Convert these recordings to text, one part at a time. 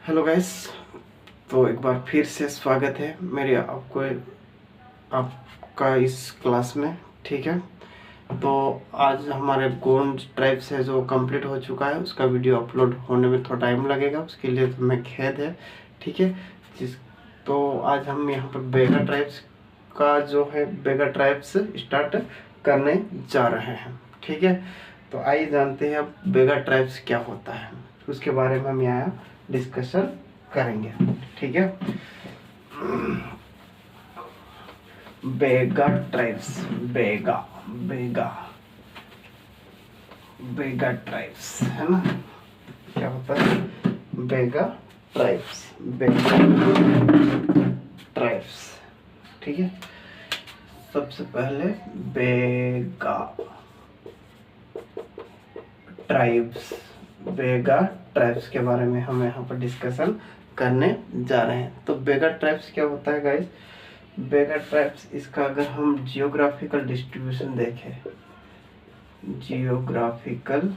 Hello guys. तो एक बार फिर से स्वागत है मेरे आपका इस क्लास में। ठीक है, तो आज हमारे गोंड ट्राइब्स है जो कंप्लीट हो चुका है, उसका वीडियो अपलोड होने में थोड़ा टाइम लगेगा, उसके लिए तो मैं खेद है। ठीक है, जिस तो आज हम यहाँ पर बेगा ट्राइब्स का जो है बेगा ट्राइब्स स्टार्ट करने जा रहे हैं। ठीक है, तो आइए जानते हैं अब बेगा ट्राइब्स क्या होता है, उसके बारे में हम यहाँ डिस्कशन करेंगे। ठीक है, बेगा ट्राइब्स, बेगा बेगा बेगा ट्राइब्स है ना। क्या होता है बेगा ट्राइब्स, बेगा ट्राइब्स। ठीक है, सबसे पहले बेगा ट्राइब्स, बेगा ट्राइब्स के बारे में हम यहाँ पर डिस्कशन करने जा रहे हैं। तो बेगा ट्राइब्स क्या होता है गाइस? बेगा ट्राइब्स, इसका अगर हम जियोग्राफिकल डिस्ट्रीब्यूशन देखें, जियोग्राफिकल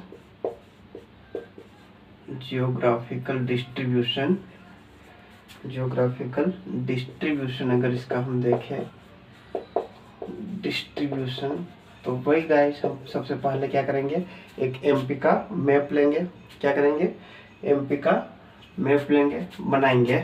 डिस्ट्रीब्यूशन, जियोग्राफिकल डिस्ट्रीब्यूशन अगर इसका हम देखें डिस्ट्रीब्यूशन, तो वही गाइस हम सबसे पहले क्या करेंगे, एक एमपी का मैप लेंगे। क्या करेंगे? एमपी का मैप लेंगे, बनाएंगे।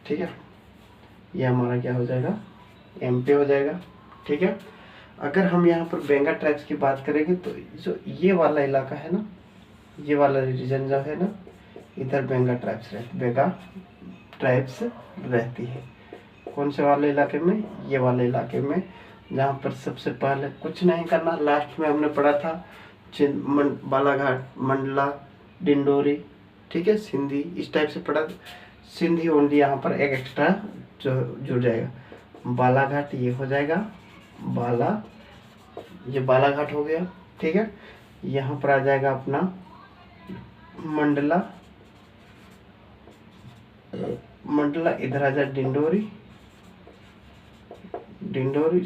ठीक है, ये हमारा क्या हो जाएगा, एमपी हो जाएगा। ठीक है, अगर हम यहाँ पर बेगा ट्राइब्स की बात करेंगे तो जो ये वाला इलाका है ना, ये वाला रीजन जो है ना, इधर बेगा ट्राइब्स रहती है। कौन से वाले इलाके में? ये वाले इलाके में, जहाँ पर सबसे पहले कुछ नहीं करना, लास्ट में हमने पढ़ा था बालाघाट, मंडला, डिंडोरी, ठीक है, सिंधी, इस टाइप से पढ़ा। सिंधी ओनली यहाँ पर एक एक्स्ट्रा जो जुड़ जाएगा। बालाघाट ये हो जाएगा, ये बालाघाट हो गया। ठीक है, यहाँ पर आ जाएगा अपना मंडला, इधर आ जाए डिंडोरी,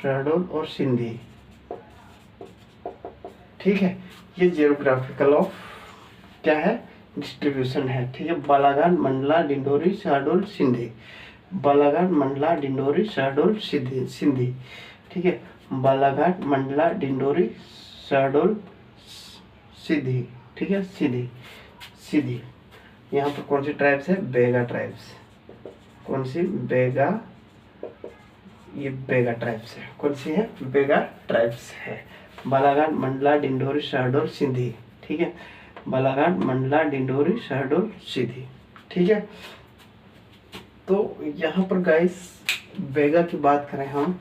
शहडोल और सिंधी। ठीक है, ये जियोग्राफिकल ऑफ क्या है, डिस्ट्रीब्यूशन है। ठीक है, बालाघाट, मंडला, डिंडोरी, शहडोल, सिंधी। बालाघाट, मंडला, डिंडोरी, शहडोल, सिंधी। ठीक है, बालाघाट, मंडला, डिंडोरी, शहडोल, सिंधी। ठीक है, सीधी। यहाँ पर कौन सी ट्राइब्स है? बेगा ट्राइब्स। कौन सी? बेगा, ये बेगा ट्राइब्स है। कौन सी है? बेगा ट्राइब्स है। बालाघाट, मंडला, डिंडोरी, शहडोल, सिंधी। ठीक है, बालाघाट, मंडला, डिंडोरी, शहडोल, सिंधी। ठीक है, तो यहाँ पर गाइस बेगा की बात करें हम,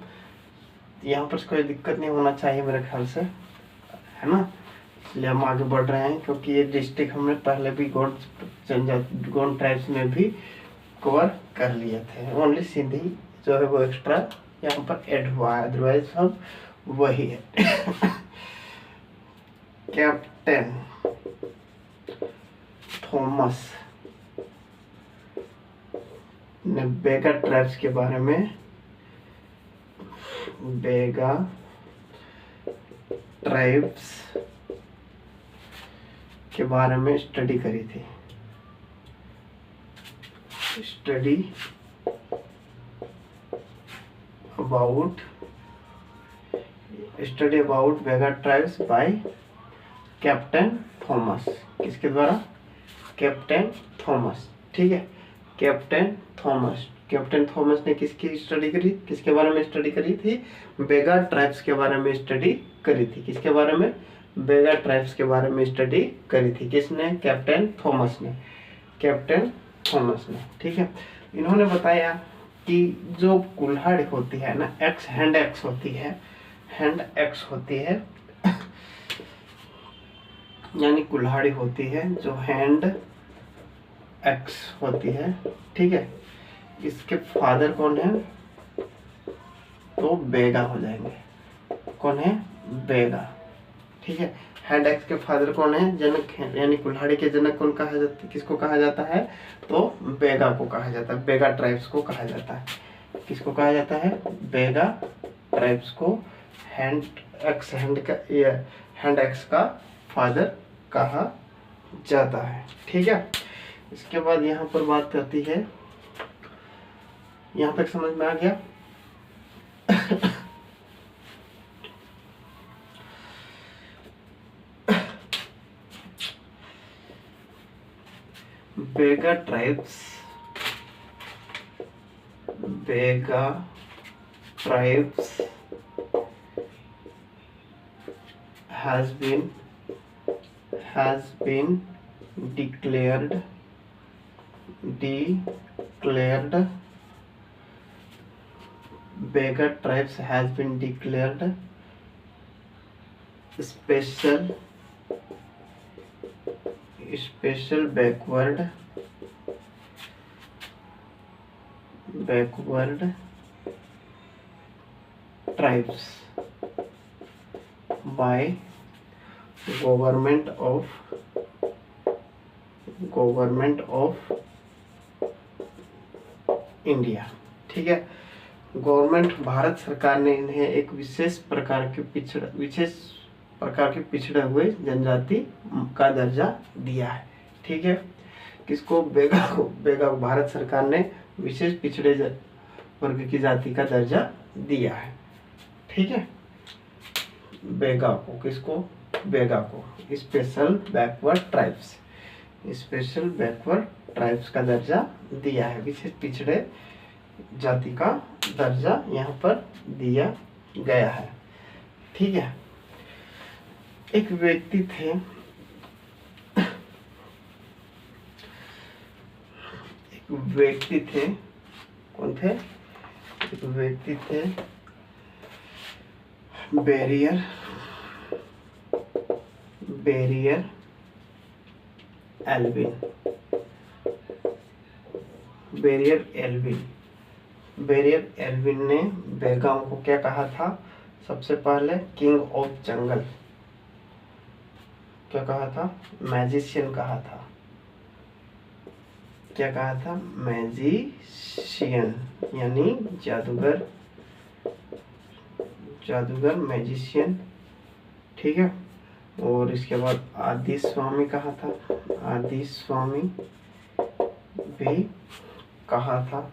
यहाँ पर कोई दिक्कत नहीं होना चाहिए मेरे ख्याल से, है ना। इसलिए हम आगे बढ़ रहे हैं, क्योंकि ये डिस्ट्रिक्ट हमने पहले भी गोंड ट्राइब्स में भी कवर कर लिए थे। ओनली सिंधी जो है वो एक्स्ट्रा यहाँ पर ऐड हुआ है, अदरवाइज सब वही है। कैप्टन थॉमस ने बेगा ट्राइब्स के बारे में, बेगा ट्राइब्स के बारे में स्टडी करी थी। Study about Baiga tribes by captain Thomas. किसके द्वारा? Captain Thomas. ठीक है, कैप्टन थॉमस ने किसकी स्टडी करी, किसके बारे में स्टडी करी थी? बेगा ट्राइब्स के बारे में स्टडी करी थी। किसके बारे में? बेगा ट्राइब्स के बारे में स्टडी करी थी। किसने? कैप्टन थॉमस ने। ठीक है, इन्होंने बताया कि जो कुल्हाड़ी होती है ना, हैंड एक्स होती है, यानी कुल्हाड़ी होती है जो हैंड एक्स होती है। ठीक है, इसके फादर कौन है? तो बेगा हो जाएंगे। कौन है? बेगा। ठीक है, हैंड एक्स के फादर कौन है? जनक है, यानी कुल्हाड़ी के जनक कौन कहा जाता है? किसको कहा जाता है? तो बेगा को कहा जाता है, बेगा ट्राइब्स को कहा जाता है। किसको कहा जाता है? बेगा ट्राइब्स को हैंड एक्स का फादर कहा जाता है। ठीक है, इसके बाद यहाँ पर बात करती है, यहाँ तक समझ में आ गया? बेगा tribes has been declared Bega tribes has been declared special backward tribes by government of India. ठीक है, गवर्नमेंट भारत सरकार ने इन्हें एक विशेष प्रकार के पिछड़े हुए जनजाति का दर्जा दिया है। ठीक है, किसको? बेगा भारत सरकार ने विशेष पिछड़े वर्ग की जाति का दर्जा दिया है। ठीक है, बेगा को, किसको? बेगा को स्पेशल बैकवर्ड ट्राइब्स का दर्जा दिया है, विशेष पिछड़े जाति का दर्जा यहाँ पर दिया गया है। ठीक है, एक व्यक्ति थे, कौन थे? एक व्यक्ति थे बैरियर एल्विन ने बेगाओं को क्या कहा था? सबसे पहले किंग ऑफ जंगल क्या कहा था? मैजिशियन कहा था। क्या कहा था? मैजिशियन, यानी जादूगर मैजिशियन। ठीक है, और इसके बाद आदि स्वामी कहा था, आदि स्वामी भी कहा था।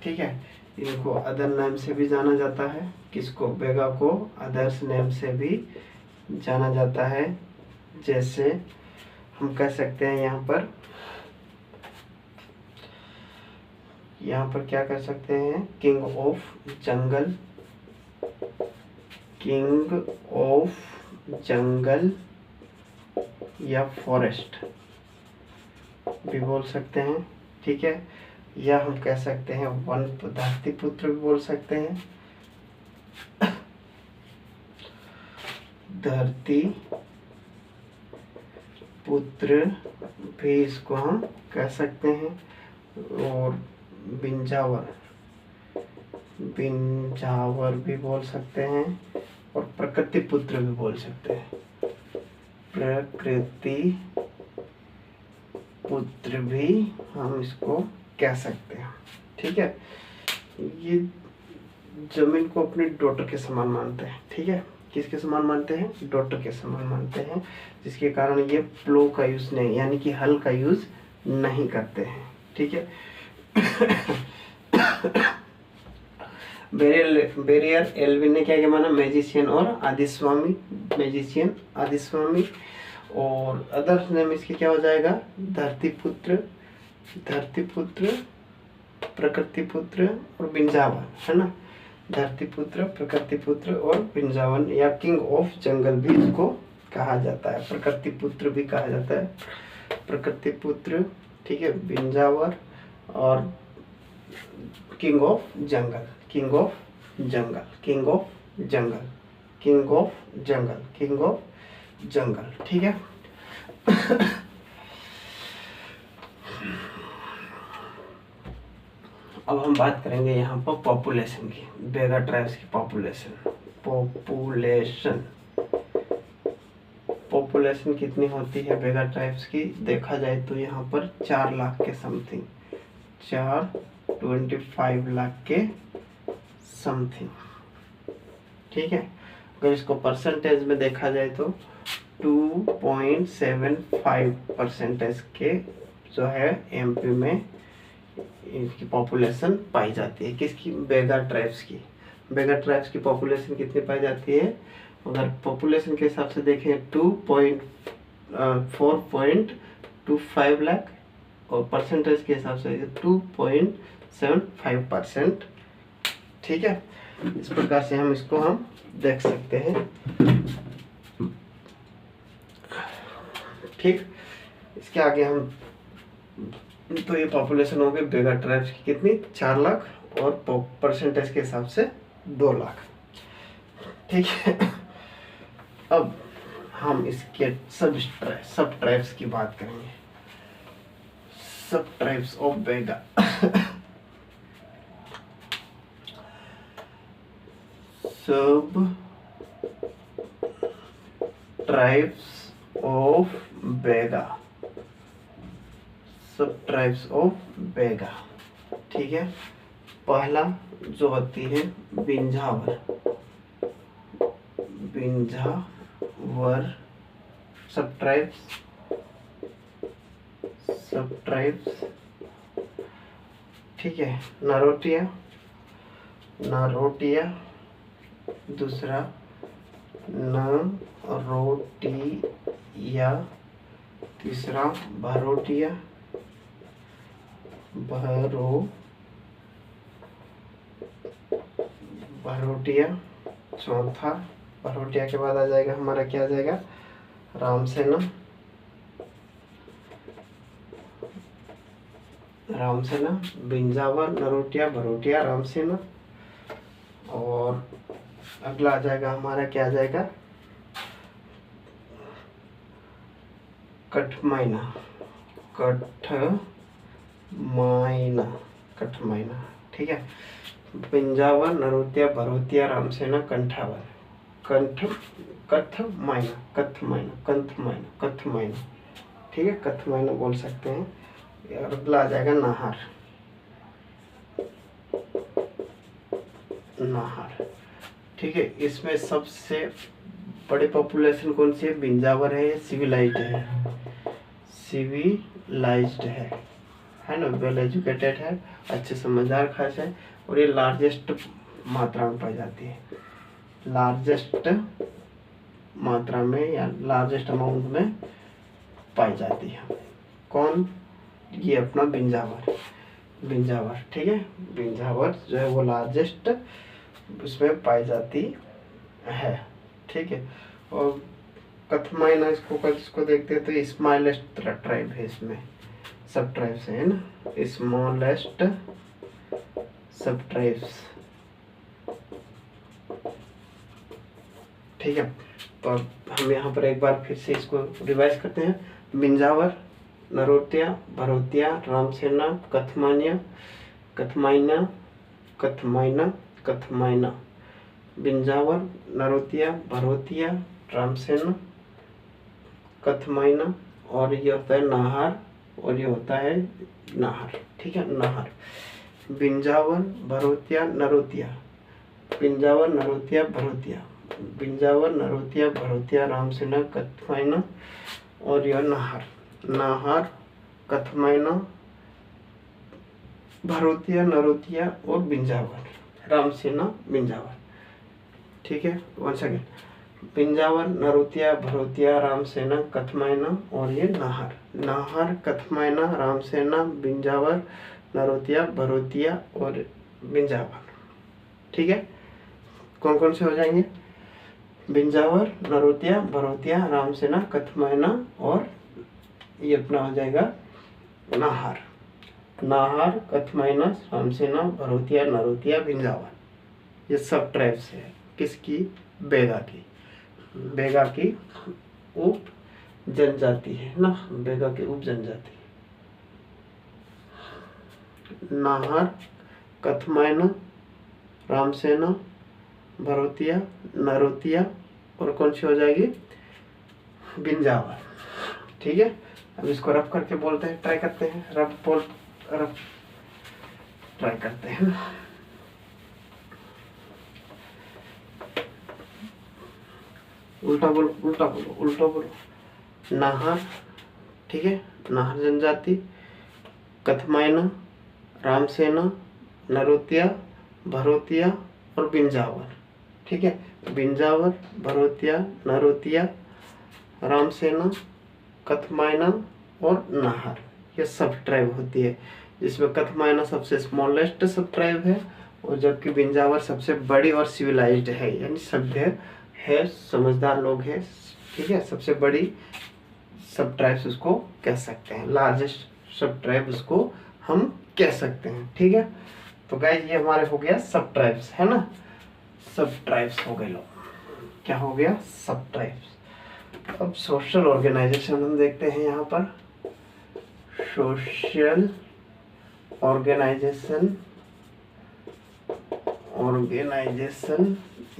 ठीक है, इनको अदर नेम से भी जाना जाता है। किसको? बेगा को अदर्स नेम से भी जाना जाता है, जैसे हम कह सकते हैं यहाँ पर क्या कर सकते हैं? किंग ऑफ जंगल या फॉरेस्ट भी बोल सकते हैं। ठीक है, या हम कह सकते हैं वन धरती पुत्र भी बोल सकते हैं, धरती पुत्र भी इसको हम कह सकते हैं, और बिंजावर भी बोल सकते हैं, और प्रकृति पुत्र भी बोल सकते हैं, प्रकृति पुत्र भी हम इसको कह सकते हैं। ठीक है, ये जमीन को अपनी डॉटर के समान मानते हैं। ठीक है, किसके समान मानते हैं? डॉटर के समान मानते हैं, जिसके कारण ये प्लो का यूज नहीं, यानी कि हल का यूज नहीं करते हैं। ठीक है, बैरियर एल्विन ने क्या माना? मैजिशियन और आदिस्वामी, मैजिशियन आदिस्वामी, और अदर नेम इसके क्या हो जाएगा? धरती पुत्र, प्रकृति पुत्र और बिंजावन, है ना? धरती पुत्र, प्रकृति पुत्र और बिंजावन, या किंग ऑफ जंगल भी इसको कहा जाता है, प्रकृति पुत्र भी कहा जाता है, प्रकृति पुत्र। ठीक है, बिंजावर और king of jungle, king of jungle. ठीक है, अब हम बात करेंगे यहाँ पर पॉपुलेशन की, बेगा ट्राइब्स की पॉपुलेशन पॉपुलेशन कितनी होती है बेगा ट्राइब्स की, देखा जाए तो यहाँ पर 4 लाख के समथिंग, 25 लाख के समथिंग। ठीक है, अगर इसको परसेंटेज में देखा जाए तो 2.75% के जो है एमपी में इनकी पॉपुलेशन पाई जाती है। किसकी? बेगा ट्राइब्स की। बेगा ट्राइब्स की पॉपुलेशन कितनी पाई जाती है? अगर पॉपुलेशन के हिसाब से देखें 4.25 लाख, और परसेंटेज के हिसाब से 2.75%। ठीक है, इस प्रकार से हम इसको देख सकते हैं। ठीक, इसके आगे हम तो ये पॉपुलेशन हो गई बेगा ट्राइब्स की कितनी? 4 लाख, और परसेंटेज के हिसाब से 2 लाख। ठीक है, अब हम इसके सब ट्राइब्स की बात करेंगे। सब ट्राइब्स ऑफ बेगा। सब ट्राइब्स ऑफ बेगा, सब ट्राइब्स ऑफ बेगा। ठीक है, पहला जो होती है बिंझावर, बिंझावर सब ट्राइब्स। ठीक है, नारोटिया, दूसरा नरोटिया, तीसरा भरोटिया, भरोटिया, चौथा भरोटिया के बाद आ जाएगा हमारा, क्या आ जाएगा? रामसेना, बिंझावर, नरोटिया, भरोटिया, रामसेना। और अगला आ जाएगा हमारा, क्या आ जाएगा? कठमाइना। ठीक है, बिंझावर, नरोटिया, भरोटिया, रामसेना, कंठावर, कथमाइना। ठीक है, कथमाइना बोल सकते हैं। और अगला आ जाएगा नाहर। ठीक है, इसमें सबसे बड़ी पॉपुलेशन कौन सी है? बिंझावर है, सिविलाइज्ड है ना, वेल एजुकेटेड है, अच्छे समझदार खास है, और ये लार्जेस्ट मात्रा में पाई जाती है। लार्जेस्ट मात्रा में या लार्जेस्ट अमाउंट में पाई जाती है। कौन? ये अपना बिंझावर। ठीक है, बिंझावर जो है वो लार्जेस्ट उसमें पाई जाती है। ठीक है, और कथमाइना इसको देखते हैं तो स्मॉलेस्ट ट्राइब है, इसमें सब ट्राइब्स है ना, स्मॉलेस्ट सब ट्राइब्स। ठीक है, तो हम यहाँ पर एक बार फिर से इसको रिवाइज करते हैं। बिंझावर, नरोटिया, भरोटिया, रामसेना, कथमाइना, बिंझावर, नरोटिया, भरोटिया, रामसेना, कथमाइना, और ये होता है नाहर, और ये होता है नाहर। ठीक है, नाहर, बिंझावर, भरोटिया, नरोटिया, बिंझावर, नरोटिया, भरोटिया, रामसेना, कथमाइना, और यह नाहर, कथमाइना, भरोटिया, नरोटिया और बिंझावर, रामसेना, बिंझावर। ठीक है, वन सेकेंड, बिंझावर, नरोटिया, भरोटिया, रामसेना, कथमाइना, और ये नाहर, कथमाइना, रामसेना, बिंझावर, नरोटिया, भरोटिया और बिंझावर। ठीक है, कौन कौन से हो जाएंगे? बिंझावर, नरोटिया, भरोटिया, रामसेना, कथमाइना, और ये अपना हो जाएगा नाहर, कथमाइना, रामसेना, भरोटिया, नरोटिया, बिंझावर। ये सब ट्राइब्स है किसकी? बेगा की उप जनजाति है ना, बेगा की उप जनजाति। नाहर, कथमाइना, रामसेना, भरोटिया, नरोटिया, और कौन सी हो जाएगी? बिंजावर। ठीक है, अब इसको रफ करके बोलते हैं, ट्राई करते हैं, रफ ट्राई करते हैं। उल्टा बोलो, उल्टा बोलो, उल्टा बोलो। नाहर, ठीक है, नाहर जनजाति, कथमायना, रामसेना, नरोतिया, भरोतिया और बिंजावर। ठीक है, बिंजावर, भरोतिया, नरोतिया, रामसेना, कथमायना और नाहर, ये सब ट्राइब होती है, जिसमें कथमायना सबसे स्मॉलेस्ट सब ट्राइब है, और जबकि बिंजावर सबसे बड़ी और सिविलाइज्ड है, यानी सभ्य है, समझदार लोग हैं। ठीक है, सबसे बड़ी सब ट्राइब्स उसको कह सकते हैं, लार्जेस्ट सब ट्राइब उसको हम कह सकते हैं। ठीक है, तो गाइस ये हमारे हो गया सब ट्राइब्स, है ना, सब ट्राइब्स हो गए लोग, क्या हो गया, सब ट्राइब्स। अब सोशल ऑर्गेनाइजेशन हम देखते हैं यहाँ पर, सोशल ऑर्गेनाइजेशन,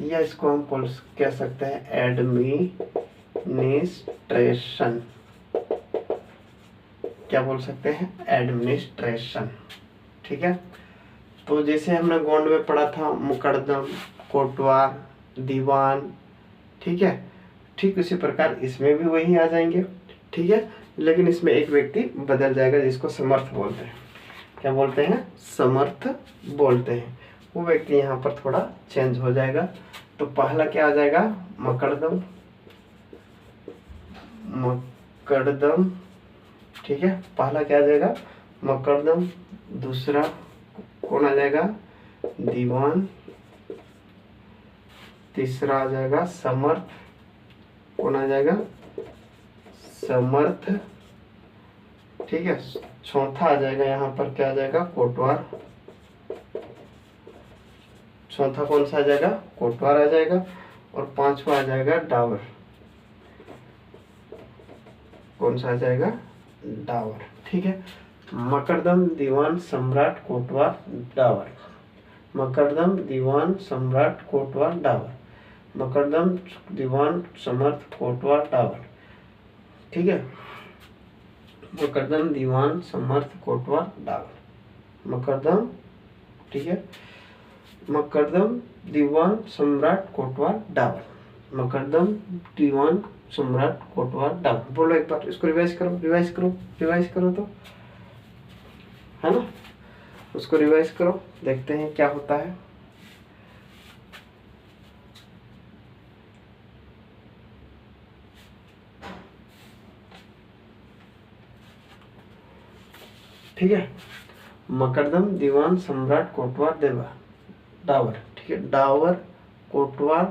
या इसको हम कह सकते हैं एडमिनिस्ट्रेशन, क्या बोल सकते हैं, एडमिनिस्ट्रेशन। ठीक है, तो जैसे हमने गोंड में पढ़ा था मुकदम, कोटवार, दीवान, ठीक है, ठीक उसी प्रकार इसमें भी वही आ जाएंगे। ठीक है, लेकिन इसमें एक व्यक्ति बदल जाएगा, जिसको समर्थ बोलते हैं। क्या बोलते हैं, समर्थ बोलते हैं। वो व्यक्ति यहाँ पर थोड़ा चेंज हो जाएगा। तो पहला क्या आ जाएगा, मकड़दम, मकड़दम। ठीक है, पहला क्या आ जाएगा, मकड़दम। दूसरा कौन आ जाएगा, दीवान। तीसरा आ जाएगा समर्थ, कौन आ जाएगा, समर्थ। ठीक है, चौथा आ जाएगा यहाँ पर, क्या आ जाएगा, कोटवार। चौथा कौन सा आ जाएगा, कोटवार आ जाएगा। और पांचवा आ जाएगा डावर, कौन सा आ जाएगा, डावर। ठीक है, मकरदम, दीवान, सम्राट, कोटवार, डावर। मकरदम, दीवान, सम्राट, कोटवार, डावर। मकरदम, दीवान, समर्थ, कोटवार, डावर। ठीक है, मकरदम, दीवान, समर्थ, कोटवार, डावर। मकरदम, ठीक है, मकरदम, दीवान, सम्राट, कोटवार, डावर। मकरदम, दीवान, सम्राट, कोटवार, डावर। बोलो एक बार, इसको रिवाइज करो, रिवाइज करो, रिवाइज करो, तो है ना, उसको रिवाइज करो, देखते हैं क्या होता है। ठीक है, मकरदम, दीवान, सम्राट, कोटवार, देवा, डावर। ठीक है, डावर, कोटवार,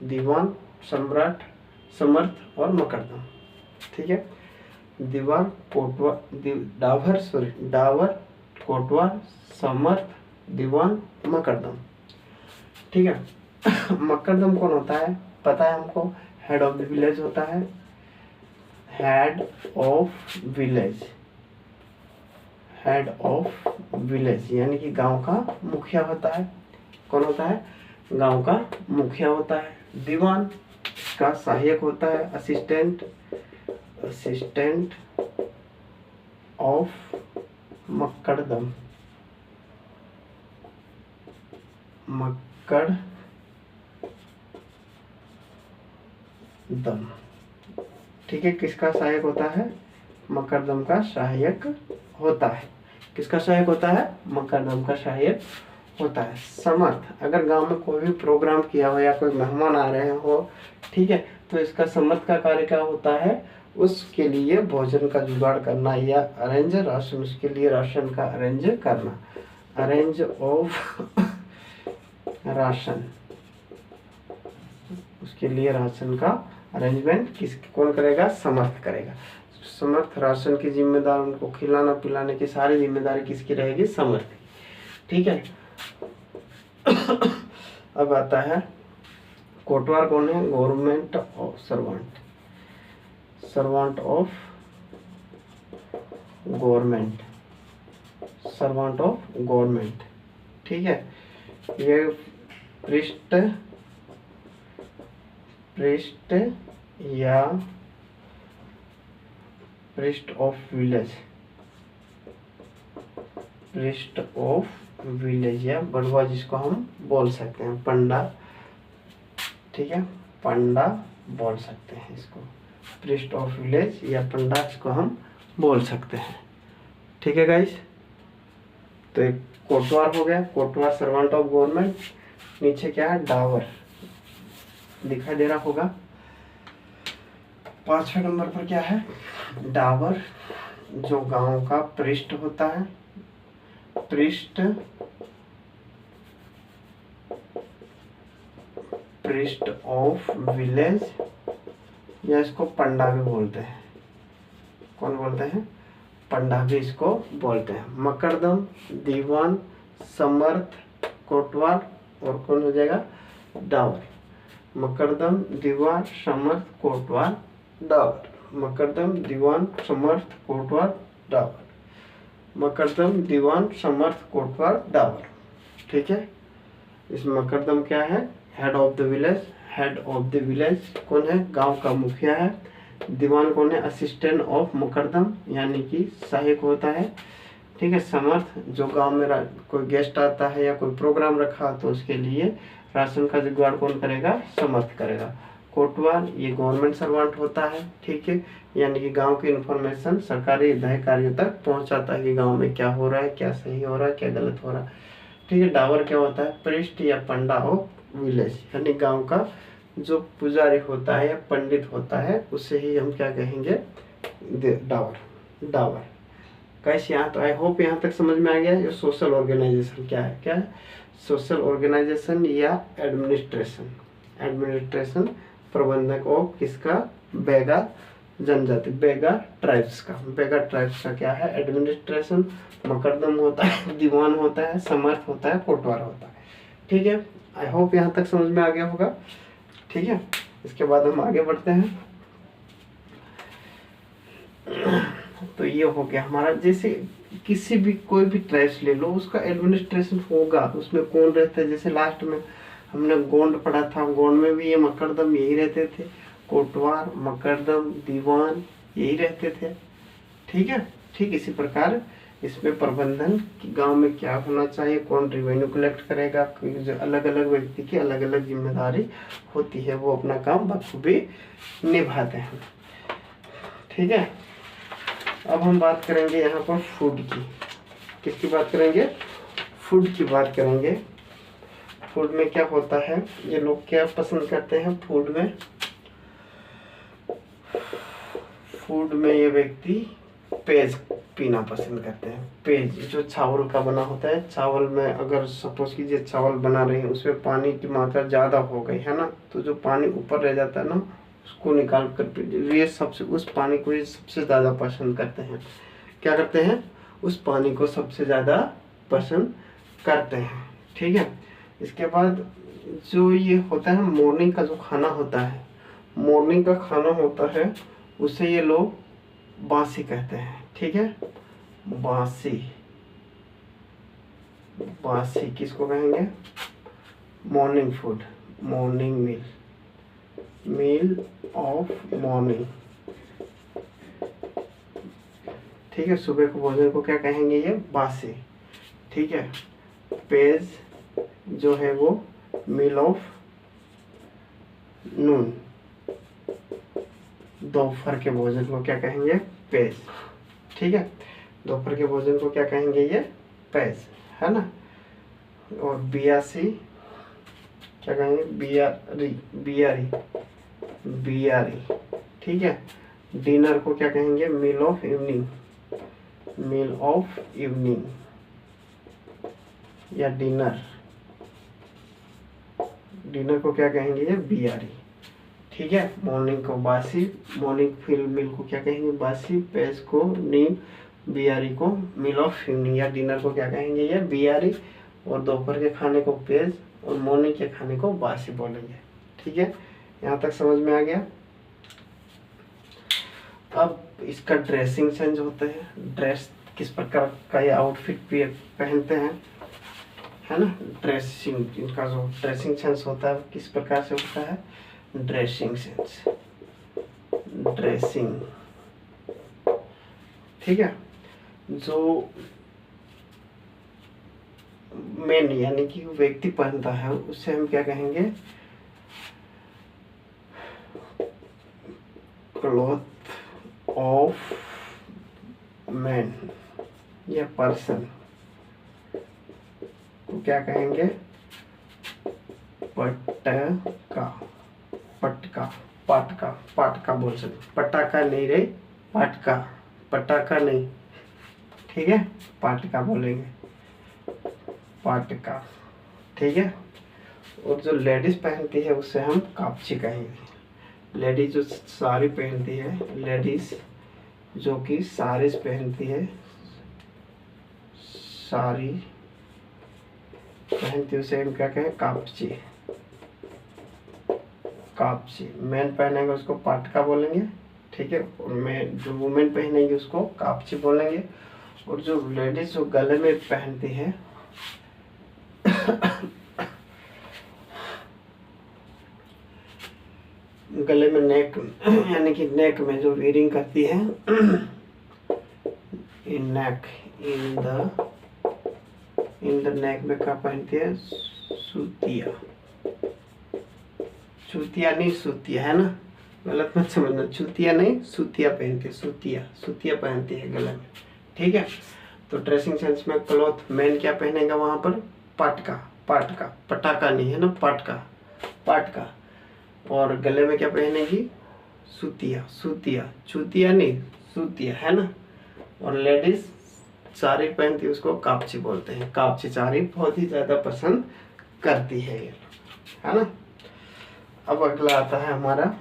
दीवान, सम्राट, समर्थ और मकरदम। ठीक है, दीवार, कोटवार, डावर, सॉरी, डावर, कोटवार, समर्थ, दीवान, मकरदम। ठीक है, मकरदम कौन होता है, पता है हमको, हेड ऑफ द विलेज होता है, head of village, head of village यानी कि गांव का मुखिया होता है। कौन होता है, गांव का मुखिया होता है। दीवान का सहायक होता है, असिस्टेंट, असिस्टेंट ऑफ मकड़दम, मकड़दम। ठीक है, किसका सहायक होता है, मकरदम का सहायक होता है। किसका सहायक होता है, मकरदम का सहायक होता है। समर्थ, अगर गांव में कोई भी प्रोग्राम किया हो या कोई मेहमान आ रहे हो, ठीक है, तो इसका समर्थ का कार्य क्या होता है, उसके लिए भोजन का जुगाड़ करना या अरेंज राशन, उसके लिए राशन का अरेंज करना, अरेंज ऑफ राशन, उसके लिए राशन का अरेंजमेंट कौन करेगा, समर्थ करेगा। समर्थ राशन की जिम्मेदार, उनको खिलाना पिलाने की सारी जिम्मेदारी किसकी रहेगी, समर्थ की। ठीक है, अब आता है कोटवार कौन है, government of servant, servant of government, servant of government. ठीक है, ये पृष्ठ या priest of village, priest of village या बड़ुआ जिसको हम बोल सकते हैं, पंडा, ठीक है, पंडा बोल सकते हैं इसको, priest of village या पंडा इसको हम बोल सकते हैं। ठीक है गाइस, तो एक कोटवार हो गया, कोटवार सर्वेंट ऑफ गवर्नमेंट। नीचे क्या है, डावर दिखाई दे रहा होगा। 5वें नंबर पर क्या है, डावर, जो गांव का प्रिस्ट होता है, प्रिस्ट, प्रिस्ट ऑफ विलेज या इसको पंडा भी बोलते हैं। कौन बोलते हैं, पंडा भी इसको बोलते हैं। मकरदम, दीवान, समर्थ, कोटवार और कौन हो जाएगा, डावर। मकरदम, दीवान, समर्थ, कोटवार, डावर। मकरदम, दीवान, समर्थ, कोटवार, डावर। मकरदम, दीवान, समर्थ, कोटवार, डावर। ठीक है, इस मकरदम क्या है, head of the village, head of the village कौन है, गांव का मुखिया है। दीवान कौन है, असिस्टेंट ऑफ मुकरदम यानी कि सहायक होता है। ठीक है, समर्थ, जो गांव में कोई गेस्ट आता है या कोई प्रोग्राम रखा तो उसके लिए राशन का जुगाड़ कौन करेगा, समर्थ करेगा। कोटवार, ये गवर्नमेंट सर्वेंट होता है। ठीक है, यानी कि गांव की इंफॉर्मेशन सरकारी अधिकारियों तक पहुंचाता है कि गांव में क्या हो रहा है, क्या सही हो रहा है, क्या गलत हो रहा है। ठीक है, डावर क्या होता है, प्रिस्ट या पंडा ऑफ विलेज, यानी गांव का जो पुजारी होता है या पंडित होता है उसे ही हम क्या कहेंगे, डावर, डावर। कैसे, यहाँ तो आई होप यहाँ तक समझ में आ गया। ये सोशल ऑर्गेनाइजेशन क्या है, क्या है, सोशल ऑर्गेनाइजेशन या एडमिनिस्ट्रेशन, एडमिनिस्ट्रेशन प्रबंधक ऑफ किसका, बेगा जनजाति, बेगा ट्राइब्स का, बेगा ट्राइब्स का क्या है, एडमिनिस्ट्रेशन। मकरदम होता है, दीवान होता है, समर्थ होता है, कोटवार होता है। ठीक है, आई होप यहाँ तक समझ में आ गया होगा। ठीक है, इसके बाद हम आगे बढ़ते हैं। तो ये हो गया हमारा, जैसे किसी भी कोई भी ट्राइब्स ले लो उसका एडमिनिस्ट्रेशन होगा, उसमें कौन रहता है। जैसे लास्ट में हमने गोंड पढ़ा था, गोंड में भी ये मकरदम यही रहते थे, कोटवार, मकरदम, दीवान यही रहते थे। ठीक है, ठीक इसी प्रकार इसमें प्रबंधन कि गांव में क्या होना चाहिए, कौन रेवेन्यू कलेक्ट करेगा, जो अलग अलग व्यक्ति की अलग अलग जिम्मेदारी होती है, वो अपना काम बखूबी निभाते हैं। ठीक है, अब हम बात करेंगे यहाँ पर फूड की। किसकी बात करेंगे, फूड की बात करेंगे। फूड में क्या होता है, ये लोग क्या पसंद करते हैं फूड में, फूड में ये व्यक्ति पेज पीना पसंद करते हैं। पेज जो चावल का बना होता है, चावल में अगर सपोज कीजिए चावल बना रहे हैं उसमें पानी की मात्रा ज़्यादा हो गई है ना, तो जो पानी ऊपर रह जाता है ना उसको निकाल कर ये सबसे, उस पानी को ये सबसे ज़्यादा पसंद करते हैं। क्या करते हैं, उस पानी को सबसे ज़्यादा पसंद करते हैं। ठीक है, इसके बाद जो ये होता है मॉर्निंग का जो खाना होता है, मॉर्निंग का खाना होता है उसे ये लोग बासी कहते हैं। ठीक है, बासी, बासी किसको कहेंगे, morning food, morning meal, meal of morning. ठीक है, सुबह के भोजन को क्या कहेंगे, ये बासी। ठीक है, पेज जो है वो मील ऑफ नून, दोपहर के भोजन को क्या कहेंगे, पेज। ठीक है, दोपहर के भोजन को क्या कहेंगे, ये पेज है ना। और बियासी क्या कहेंगे, बियारी, बियारी, बियारी। ठीक है, डिनर को क्या कहेंगे, meal of evening, meal of evening या डिनर, डिनर को क्या कहेंगे, ये बियारी। ठीक है, मॉर्निंग को बासी, मॉर्निंग फिल मील को क्या कहेंगे, बासी, पेज को नीम, बियारी को मील ऑफ इवनिंग या डिनर को क्या कहेंगे, ये बियारी। और दोपहर के खाने को पेज और मॉर्निंग के खाने को बासी बोलेंगे। ठीक है, यहाँ तक समझ में आ गया। अब इसका ड्रेसिंग सेंस होते हैं, ड्रेस किस प्रकार का ये आउटफिट पहनते हैं, है ना। ड्रेसिंग, इनका जो ड्रेसिंग सेंस होता है किस प्रकार से होता है, ड्रेसिंग सेंस, ड्रेसिंग ठीक है। जो मेन यानी कि व्यक्ति पहनता है उससे हम क्या कहेंगे, क्लॉथ ऑफ मैन या पर्सन को क्या कहेंगे, पटका, पटका, पाटका, पाटका बोल सकते, पटाखा नहीं रे, पाटका, पटाखा नहीं, ठीक है, पाटका बोलेंगे, पाटका, ठीक है। और जो लेडीज पहनती है उससे हम कापची कहेंगे। लेडीज जो साड़ी पहनती है, लेडीज जो कि साड़ीज पहनती है, साड़ी पहनती है उसे हम क्या कहें, कापची, कापची। मैन पहनेंगे उसको पाटका बोलेंगे, ठीक है। और मैं जो वुमेन पहनेंगे उसको कापची बोलेंगे। और जो लेडीज जो गले में पहनती है गले में नेक यानी कि नेक में जो वीरिंग करती है, इन नेक, इन द नेक में क्या पहनती है, सूतिया, चूतिया नहीं सूतिया है ना, गलत मत समझना, चूतिया नहीं सूतिया पहनती है, सूतिया, सूतिया पहनती है गले में, ठीक है। तो ड्रेसिंग सेंस में क्लॉथ मैन क्या पहनेगा वहां पर, पाटका, पाटका, पटाखा नहीं है ना, पाटका, पाटका। और गले में क्या पहनेगी, सूतिया, सूतिया, चूतिया नहीं सूतिया है ना। और लेडीज साड़ी पहनती है उसको कापची बोलते हैं, कापची साड़ी बहुत ही ज्यादा पसंद करती है ये, है ना। अब अगला आता है हमारा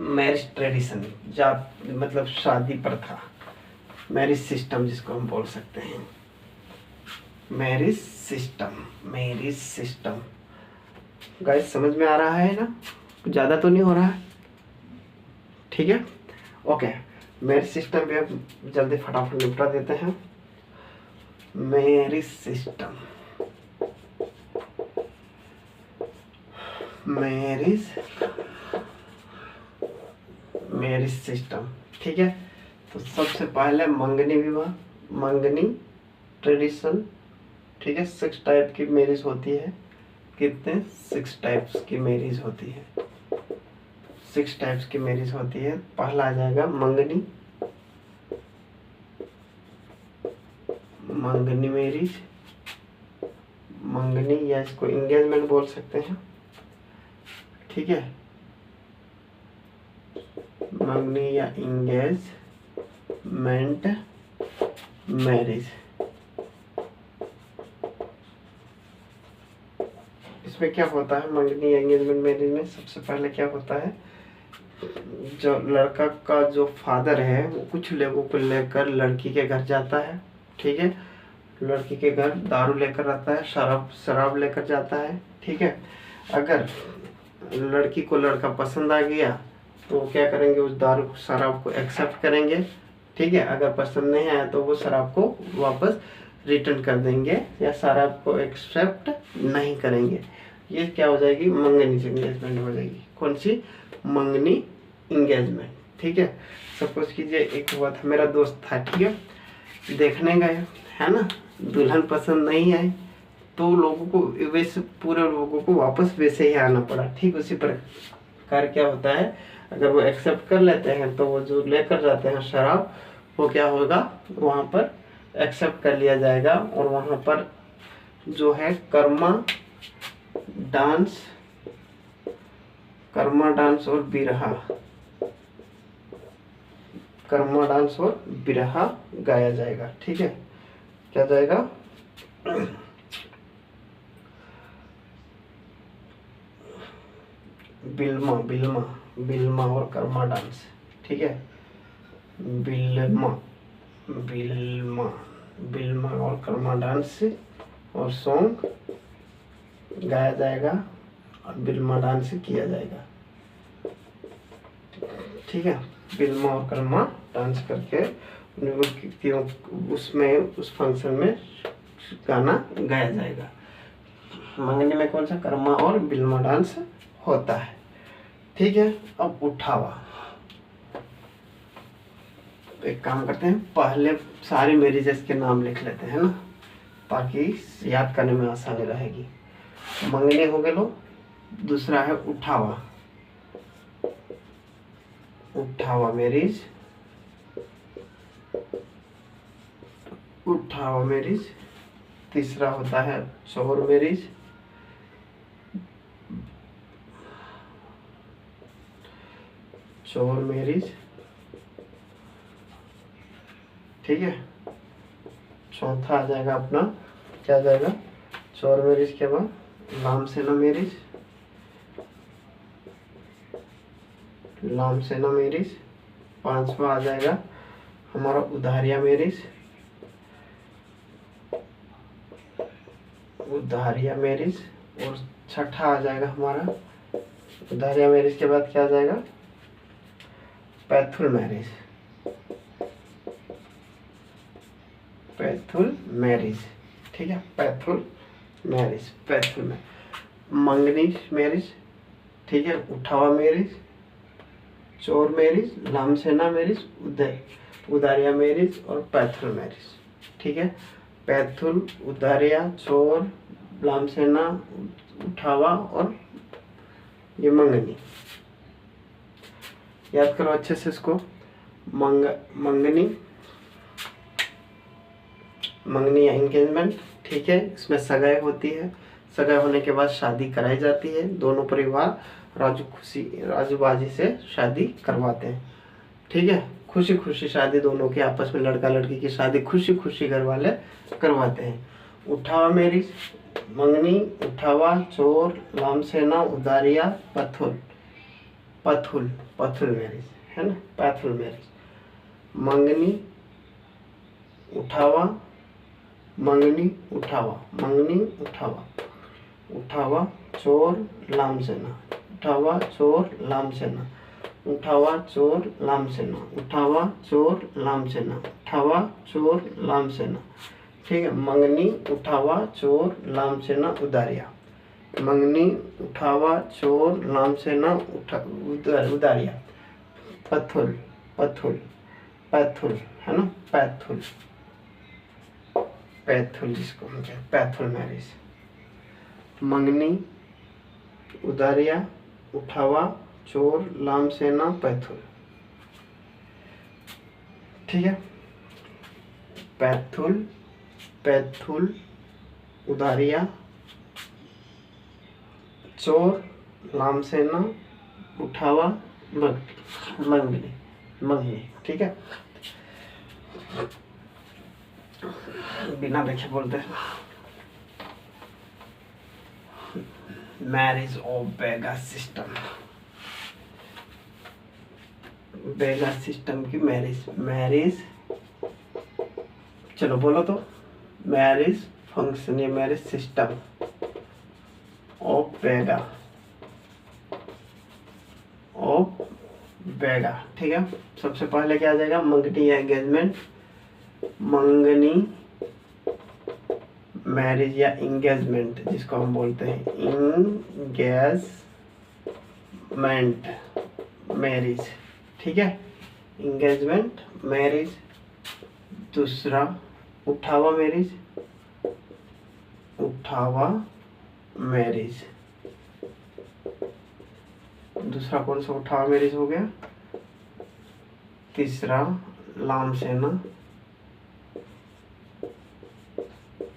मैरिज ट्रेडिशन, जात मतलब शादी प्रथा, मैरिज सिस्टम जिसको हम बोल सकते हैं, marriage system, marriage system. Guys समझ में आ रहा है ना, ज़्यादा तो नहीं हो रहा है, ठीक है, ओके। मैरिज सिस्टम पे अब जल्दी फटाफट निपटा देते हैं। Marriage system, marriage, marriage system, ठीक है। तो सबसे पहले मंगनी विवाह, मंगनी ट्रेडिशन, ठीक है। 6 टाइप की मैरिज होती है, कितने, 6 टाइप्स की मैरिज होती है, 6 टाइप्स की मैरिज होती है। पहला आ जाएगा मंगनी, मंगनी मैरिज, मंगनी या इसको एंगेजमेंट बोल सकते हैं, ठीक है, मंगनी या एंगेजमेंट मैरिज। इसमें क्या होता है, मंगनी एंगेजमेंट मैरिज में सबसे पहले क्या होता है, जो लड़का का जो फादर है वो कुछ लोगों को लेकर लड़की के घर जाता है, ठीक है। लड़की के घर दारू लेकर आता है, शराब लेकर जाता है, ठीक है। अगर लड़की को लड़का पसंद आ गया तो क्या करेंगे, उस दारू शराब को एक्सेप्ट करेंगे, ठीक है। अगर पसंद नहीं आया तो वो शराब को वापस रिटर्न कर देंगे या शराब को एक्सेप्ट नहीं करेंगे। ये क्या हो जाएगी, मंगनी एंगेजमेंट हो जाएगी। कौन सी, मंगनी एंगेजमेंट, ठीक है। सपोज कीजिए एक हुआ था, मेरा दोस्त था, ठीक है, देखने गए, है ना, दुल्हन पसंद नहीं आई तो लोगों को वैसे पूरे लोगों को वापस वैसे ही आना पड़ा, ठीक। उसी प्रकार क्या होता है, अगर वो एक्सेप्ट कर लेते हैं तो वो जो लेकर जाते हैं शराब, वो क्या होगा, वहाँ पर एक्सेप्ट कर लिया जाएगा। और वहाँ पर जो है कर्मा डांस, कर्मा डांस और बिरहा, कर्मा डांस और बिरहा गाया जाएगा, ठीक है। क्या जाएगा, बिल्मा, बिल्मा, बिल्मा और कर्मा डांस, ठीक है। बिल्मा, बिल्मा, बिल्मा और कर्मा डांस और सॉन्ग गाया जाएगा और बिल्मा डांस किया जाएगा, ठीक है। बिल्मा और कर्मा डांस करके उसमें उस फंक्शन में गाना गाया जाएगा। मंगनी में कौन सा, कर्मा और बिल्मा डांस होता है, ठीक है। अब उठावा, एक काम करते हैं, पहले सारी मैरिजेस के नाम लिख लेते हैं ना, ताकि याद करने में आसानी रहेगी। मंगनी हो गए लो, दूसरा है उठावा, उठावा मैरिज, उठावा मैरिज। तीसरा होता है चौर मैरिज, चौर मैरिज, ठीक है। चौथा आ जाएगा अपना, क्या आ जाएगा, चौर मैरिज के बाद लामसेना मैरिज, लामसेना मैरिज। पांचवा आ जाएगा हमारा उधारिया मैरिज, उधारिया मैरिज। और छठा आ जाएगा हमारा, उधारिया मैरिज के बाद क्या आ जाएगा, पैथुल मैरिज, पैथुल मैरिज, ठीक है। पैथुल मैरिज, पैथुल में मंगनी मैरिज, ठीक है। उठावा मैरिज, चोर मैरिज, लामसेना मैरिज, उदारिया मैरिज और पैथुल मैरिज, ठीक है। पैथुल, उदारिया, चोर, लामसेना, उठावा और ये मंगनी। याद करो अच्छे से इसको। मंगनी, मंगनी या एंगेजमेंट, ठीक है। इसमें सगाई होती है, सगाई होने के बाद शादी कराई जाती है। दोनों परिवार राजूबाजी से शादी करवाते हैं, ठीक है। खुशी खुशी शादी दोनों की आपस में, लड़का लड़की की शादी खुशी खुशी घर वाले करवाते हैं। उठावा मैरिज, मंगनी, उठावा, चोर, लामसेना, उदारिया, पथुल, पथुल, पथुल मैरिज है ना, पैथुल मैरिज। मंगनी, उठावा, मंगनी, उठावा, मंगनी, उठावा, उठावा, चोर, लामसेना, उठावा, चोर, लामसेना, उठावा, चोर, लामसेना, उठावा, चोर, लामसेना, उठावा, चोर, लामसेना, ठीक है। मंगनी, उठावा, चोर, लामसेना, उदारिया, मंगनी, उठावा, चोर, लामसेना, उदारिया, पथुल, पथुल, पैथुल है ना, पैथुल, पैथुल जिसको हम कहते हैं पैथुल मैरिज। मंगनी, उदारिया, उठावा, चोर, लामसेना, पैथुल, ठीक है। पैथुल, पैथुल, उदारिया, चोर, लामसेना, उठावा, मंगनी, मंगनी, ठीक है। बिना देखे बोलते हैं, marriage of Baiga system, Baiga system की मैरिज, मैरिज, चलो बोलो तो, मैरिज फंक्शन या marriage system of Baiga, of Baiga, ठीक है। सबसे पहले क्या आ जाएगा, मंगनी या एंगेजमेंट, मंगनी मैरिज या इंगेजमेंट जिसको हम बोलते हैं इंगेजमेंट मैरिज, ठीक है। Engagement marriage. दूसरा उठावा मैरिज, उठावा मैरिज। दूसरा कौन सा उठावा मैरिज हो गया। तीसरा लामसेना,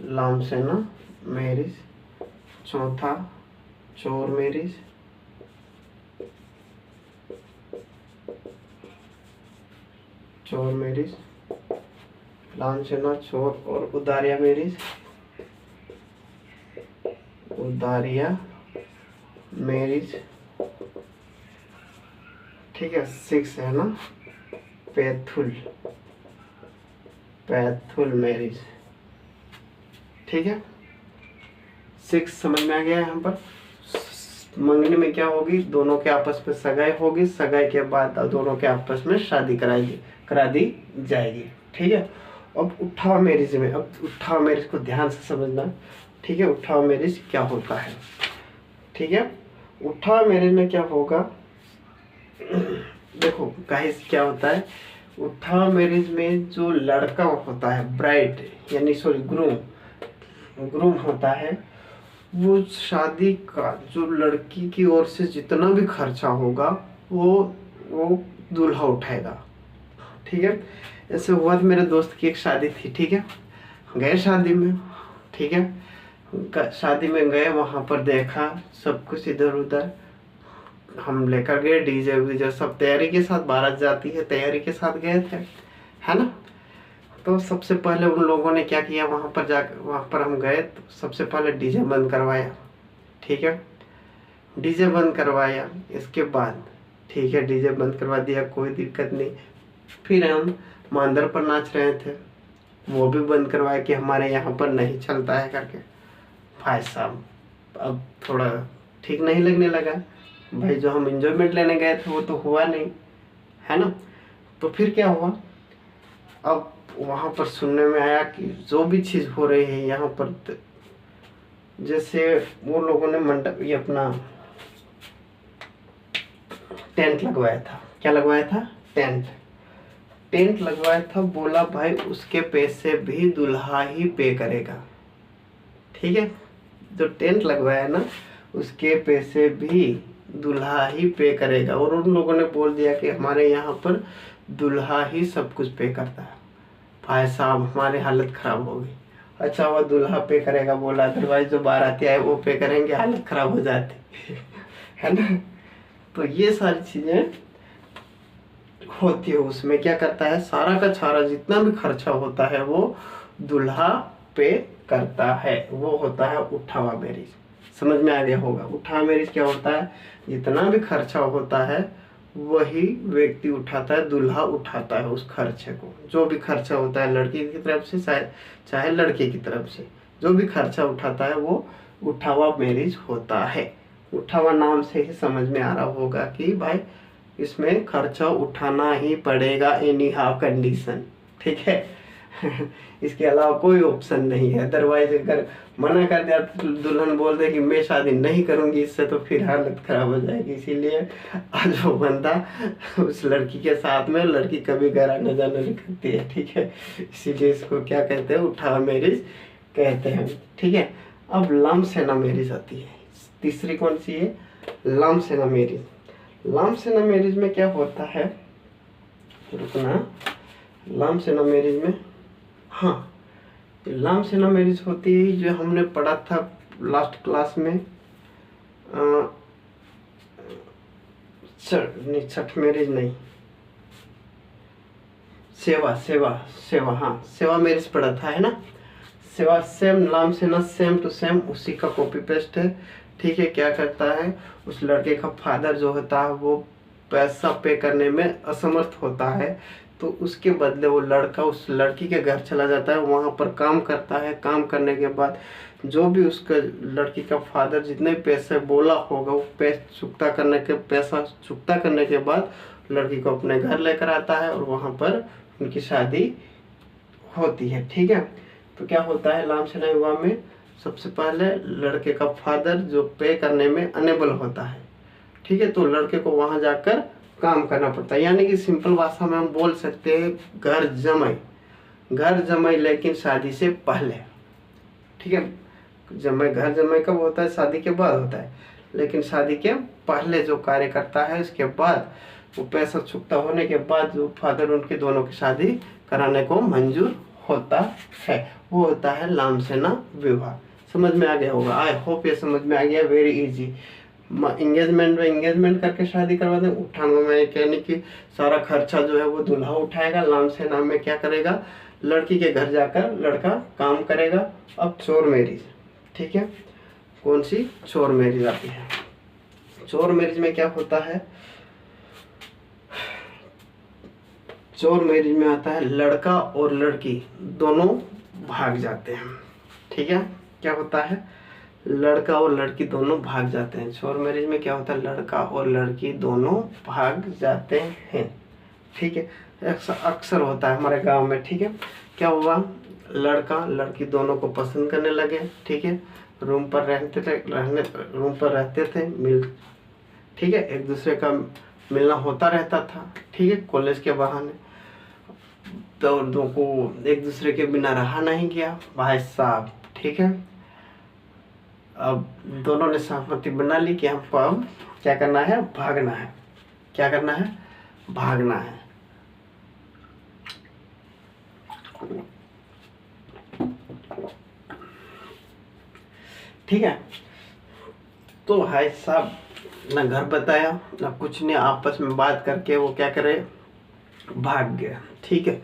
लामसेना मैरिज। चौथा चोर मैरिज। चोर मैरिज, लामसेना, चोर और उदारिया मैरिज, उदारिया मैरिज, ठीक है। 6 है ना, पैथुल, पैथुल मैरिज, ठीक है। 6 समझ में आ गया। यहाँ पर मंगनी में क्या होगी, दोनों के आपस में सगाई होगी, सगाई के बाद दोनों के आपस में शादी करा दी जाएगी, ठीक है। अब उठावा मैरिज में, अब उठावा मैरिज को ध्यान से समझना, ठीक है। उठावा मैरिज क्या होता है, ठीक है। उठावा मैरिज में क्या होगा, देखो गाइस क्या होता है, उठावा मैरिज में जो लड़का होता है, ब्राइड यानी सॉरी ग्रूम, ग्रूम होता है, वो शादी का जो लड़की की ओर से जितना भी खर्चा होगा वो दूल्हा उठाएगा। ठीक है। ऐसे हुआ था मेरे दोस्त की एक शादी थी। ठीक है, गए शादी में। ठीक है, शादी में गए, वहाँ पर देखा सब कुछ इधर उधर, हम लेकर गए डीजे वीजे सब तैयारी के साथ, बारात जाती है तैयारी के साथ गए थे, है ना। तो सबसे पहले उन लोगों ने क्या किया, वहाँ पर हम गए तो सबसे पहले डीजे बंद करवाया। ठीक है, डीजे बंद करवाया, इसके बाद ठीक है डीजे बंद करवा दिया, कोई दिक्कत नहीं। फिर हम मांदर पर नाच रहे थे, वो भी बंद करवाया कि हमारे यहाँ पर नहीं चलता है करके। भाई साहब अब थोड़ा ठीक नहीं लगने लगा, भाई जो हम इंजॉयमेंट लेने गए थे वो तो हुआ नहीं, है ना। तो फिर क्या हुआ, अब वहाँ पर सुनने में आया कि जो भी चीज़ हो रही है यहाँ पर, जैसे वो लोगों ने मंडप ये अपना टेंट लगवाया था। क्या लगवाया था? टेंट लगवाया था। बोला भाई उसके पैसे भी दूल्हा ही पे करेगा। ठीक है, जो टेंट लगवाया ना उसके पैसे भी दूल्हा ही पे करेगा। और उन लोगों ने बोल दिया कि हमारे यहाँ पर दूल्हा ही सब कुछ पे करता है। भाई साहब हमारी हालत खराब हो गई। अच्छा वो दूल्हा पे करेगा बोला, अदरवाइज जो बाराती आए वो पे करेंगे, हालत खराब हो जाती है ना। तो ये सारी चीजें होती है। उसमें क्या करता है, सारा का सारा जितना भी खर्चा होता है वो दूल्हा पे करता है, वो होता है उठावा मैरिज। समझ में आ गया होगा। उठावा मैरिज क्या होता है, जितना भी खर्चा होता है वही व्यक्ति उठाता है, दूल्हा उठाता है उस खर्चे को। जो भी खर्चा होता है लड़की की तरफ से चाहे लड़के की तरफ से, जो भी खर्चा उठाता है वो उठावा मैरिज होता है। उठावा नाम से ही समझ में आ रहा होगा कि भाई इसमें खर्चा उठाना ही पड़ेगा, एनी हाउ कंडीशन। ठीक है इसके अलावा कोई ऑप्शन नहीं है। अदरवाइज अगर मना कर दिया तो दुल्हन बोल दे कि मैं शादी नहीं करूंगी इससे, तो फिर हालत खराब हो जाएगी। इसीलिए आज वो बंदा उस लड़की के साथ में, लड़की कभी घर आने जाने नहीं करती है। ठीक है, इसीलिए इसको क्या कहते हैं, उठावा मैरिज कहते हैं। ठीक है, अब लाम सेना मैरिज आती है। तीसरी कौन सी है, लाम सेना मैरिज। लाम सेना मैरिज में क्या होता है, रुकना, लाम सेना मैरिज में, हाँ लाम सेना मैरिज होती है जो हमने पढ़ा था लास्ट क्लास में। छठ मैरिज नहीं, सेवा सेवा सेवा, हाँ सेवा मैरिज पढ़ा था, है ना। सेवा सेम, लाम सेना सेम टू सेम उसी का कॉपी पेस्ट है। ठीक है, क्या करता है, उस लड़के का फादर जो होता है वो पैसा पे करने में असमर्थ होता है, तो उसके बदले वो लड़का उस लड़की के घर चला जाता है, वहाँ पर काम करता है। काम करने के बाद जो भी उसका लड़की का फादर जितने पैसे बोला होगा वो पैसा चुकता करने के बाद लड़की को अपने घर लेकर आता है और वहाँ पर उनकी शादी होती है। ठीक है, तो क्या होता है लाम सेना विवाह में, सबसे पहले लड़के का फादर जो पे करने में अनेबल होता है। ठीक है, तो लड़के को वहाँ जाकर काम करना पड़ता है। यानी कि सिंपल भाषा में हम बोल सकते हैं घर जमाई लेकिन शादी से पहले। ठीक है, घर जमाई कब होता है, शादी के बाद होता है, लेकिन शादी के पहले जो कार्य करता है उसके बाद वो पैसा चुकता होने के बाद जो फादर उनके दोनों की शादी कराने को मंजूर होता है, वो होता है लाम सेना विवाह। समझ में आ गया होगा, आई होप ये समझ में आ गया। Very easy. एंगेजमेंट करके शादी करवा दें। उठावा में कहने की सारा खर्चा जो है वो दूल्हा उठाएगा। लाम सेना में क्या करेगा, लड़की के घर जाकर लड़का काम करेगा। अब चोर मैरिज, ठीक है, कौन सी, चोर मैरिज आती है। चोर मैरिज में क्या होता है, चोर मैरिज में आता है लड़का और लड़की दोनों भाग जाते हैं। ठीक है, क्या होता है, लड़का और लड़की दोनों भाग जाते हैं। चोर मैरिज में क्या होता है, लड़का और लड़की दोनों भाग जाते हैं। ठीक है, अक्सर होता है हमारे गांव में। ठीक है, क्या हुआ, लड़का लड़की दोनों को पसंद करने लगे। ठीक है, रूम पर रहते थे ठीक है, एक दूसरे का मिलना होता रहता था। ठीक है, कॉलेज के बहाने। दो को एक दूसरे के बिना रहा नहीं गया भाई साहब, ठीक है। अब दोनों ने सहमति बना ली कि हमको अब क्या करना है, भागना है। क्या करना है, भागना है। ठीक है। तो भाई साहब ना घर बताया ना कुछ नहीं, आपस में बात करके वो क्या करे, भाग गया। ठीक है।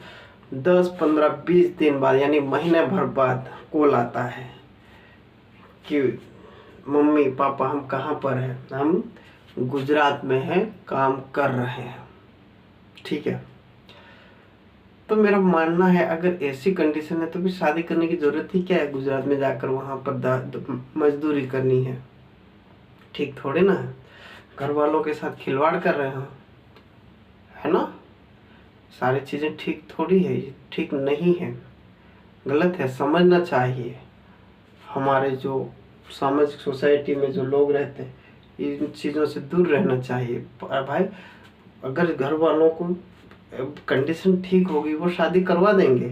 10 15 20 दिन बाद यानी महीने भर बाद कॉल आता है कि मम्मी पापा हम कहाँ पर हैं, हम गुजरात में हैं, काम कर रहे हैं। ठीक है। तो मेरा मानना है अगर ऐसी कंडीशन है तो भी शादी करने की जरूरत ही क्या है, गुजरात में जाकर वहाँ पर मजदूरी करनी है। ठीक थोड़े ना है, घर वालों के साथ खिलवाड़ कर रहे हो, है ना। सारी चीज़ें ठीक थोड़ी है, ये ठीक नहीं है, गलत है, समझना चाहिए। हमारे जो सामाजिक सोसाइटी में जो लोग रहते हैं इन चीज़ों से दूर रहना चाहिए। भाई अगर घर वालों को कंडीशन ठीक होगी वो शादी करवा देंगे,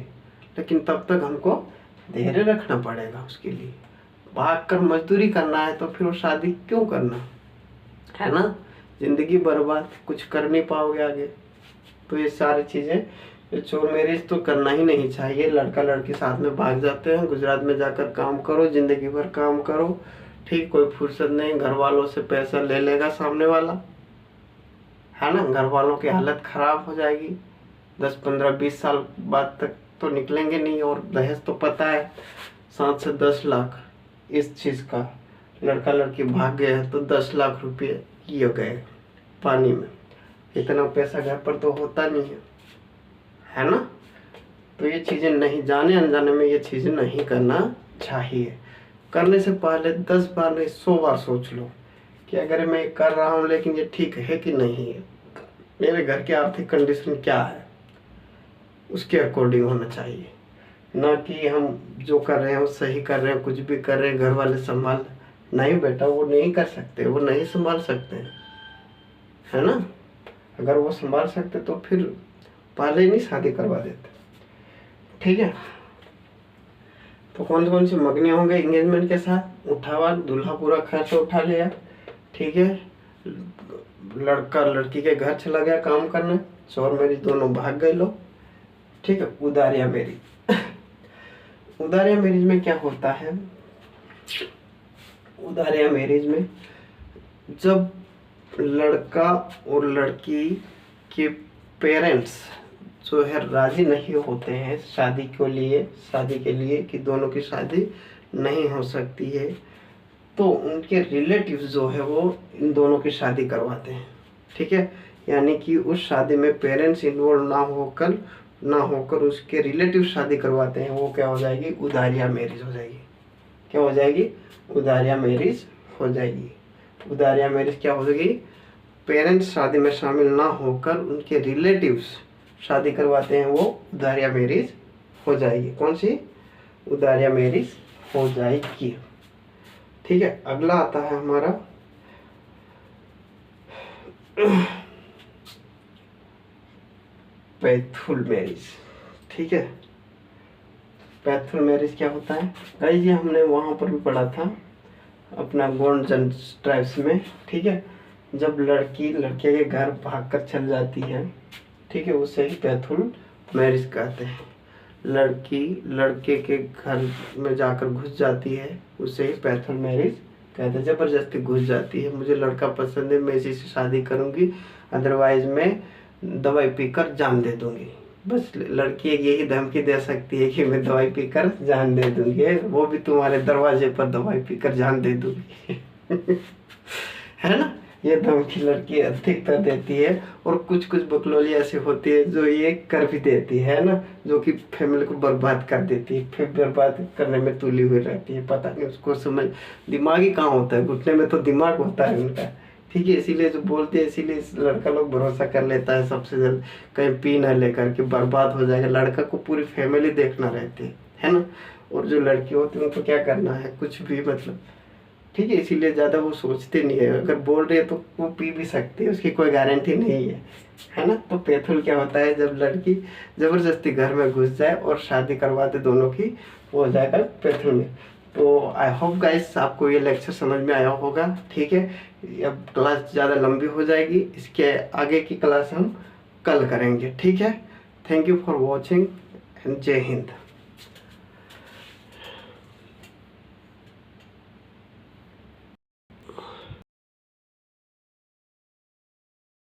लेकिन तब तक हमको धैर्य रखना पड़ेगा उसके लिए। भाग कर मजदूरी करना है तो फिर वो शादी क्यों करना, है ना। जिंदगी बर्बाद, कुछ कर नहीं पाओगे आगे। तो ये सारी चीज़ें, चोर मैरिज तो करना ही नहीं चाहिए। लड़का लड़की साथ में भाग जाते हैं, गुजरात में जाकर काम करो, जिंदगी भर काम करो। ठीक, कोई फुर्सत नहीं, घर वालों से पैसा ले लेगा सामने वाला, है ना। घर वालों की हालत खराब हो जाएगी। 10 15 20 साल बाद तक तो निकलेंगे नहीं। और दहेज तो पता है 7 से 10 लाख इस चीज़ का। लड़का लड़की भाग गए हैं तो 10 लाख रुपये ये गए पानी में। इतना पैसा घर पर तो होता नहीं है ना। तो ये चीज़ें नहीं, जाने अनजाने में ये चीज़ें नहीं करना चाहिए। करने से पहले 10 बार नहीं 100 बार सोच लो कि अगर मैं कर रहा हूँ लेकिन ये ठीक है कि नहीं है, मेरे घर की आर्थिक कंडीशन क्या है, उसके अकॉर्डिंग होना चाहिए। ना कि हम जो कर रहे हैं वो सही कर रहे हैं, कुछ भी कर रहे हैं घर वाले संभाल, नहीं बेटा वो नहीं कर सकते, वो नहीं संभाल सकते हैं, है ना। अगर वो संभाल सकते तो फिर पहले ही नहीं शादी करवा देते। ठीक है। तो कौन सी मगनी होंगे एंगेजमेंट के साथ, उठावा, दूल्हा पूरा खर्च उठा लिया। ठीक है। लड़का लड़की के घर चला गया काम करने, चोर मैरिज दोनों भाग गए लोग। ठीक है। उदारिया मैरिज। उदारिया मैरिज में क्या होता है, उदारिया मैरिज में जब लड़का और लड़की के पेरेंट्स जो है राजी नहीं होते हैं शादी के लिए कि दोनों की शादी नहीं हो सकती है, तो उनके रिलेटिव्स जो है वो इन दोनों की शादी करवाते हैं। ठीक है। यानी कि उस शादी में पेरेंट्स इन्वॉल्व ना होकर उसके रिलेटिव शादी करवाते हैं। वो क्या हो जाएगी, उदारिया मैरिज हो जाएगी। क्या हो जाएगी, उदारिया मैरिज हो जाएगी। उदारिया मैरिज क्या हो जाएगी, पेरेंट्स शादी में शामिल ना होकर उनके रिलेटिव्स शादी करवाते हैं, वो उदारिया मैरिज हो जाएगी। कौन सी, उदारिया मैरिज हो जाएगी। ठीक है। अगला आता है हमारा पैथुल मैरिज। ठीक है। पैथुल मैरिज क्या होता है गाइस, ये हमने वहाँ पर भी पढ़ा था अपना गोंडजन ट्राइब्स में। ठीक है। जब लड़की लड़के के घर भागकर चल जाती है, ठीक है, उसे ही पैथुल मैरिज कहते हैं। लड़की लड़के के घर में जाकर घुस जाती है, उसे ही पैथुल मैरिज कहते हैं। जबरदस्ती घुस जाती है, मुझे लड़का पसंद है, मैं इसी से शादी करूंगी, अदरवाइज मैं दवाई पीकर जान दे दूंगी। बस लड़की यही धमकी दे सकती है कि मैं दवाई पीकर जान दे दूंगी, वो भी तुम्हारे दरवाजे पर दवाई पीकर जान दे दूंगी। है ना। ये धमकी लड़की अधिकतर देती है। और कुछ बकलोली ऐसी होती है जो ये कर भी देती है ना, जो कि फैमिली को बर्बाद कर देती है, फिर बर्बाद करने में तुली हुई रहती है। पता नहीं उसको समझ, दिमाग ही कहाँ होता है, घुटने में तो दिमाग होता है उनका। ठीक है। इसीलिए जो बोलते हैं, इसीलिए लड़का लोग भरोसा कर लेता है सबसे जल्द, कहीं पी न लेकर के बर्बाद हो जाएगा। लड़का को पूरी फैमिली देखना रहती है ना। और जो लड़की होती है उनको क्या करना है, कुछ भी मतलब। ठीक ठीक है, इसीलिए ज़्यादा वो सोचते नहीं है। अगर बोल रही है तो वो पी भी सकती है, उसकी कोई गारंटी नहीं है ना। तो पैथुल क्या होता है, जब लड़की ज़बरदस्ती घर में घुस जाए और शादी करवा दे दोनों की, वो हो जाएगा पैथुल में। तो आई होप गाइस आपको ये लेक्चर समझ में आया होगा, ठीक है। अब क्लास ज़्यादा लंबी हो जाएगी, इसके आगे की क्लास हम कल करेंगे, ठीक है। Thank you for watching and जय हिंद।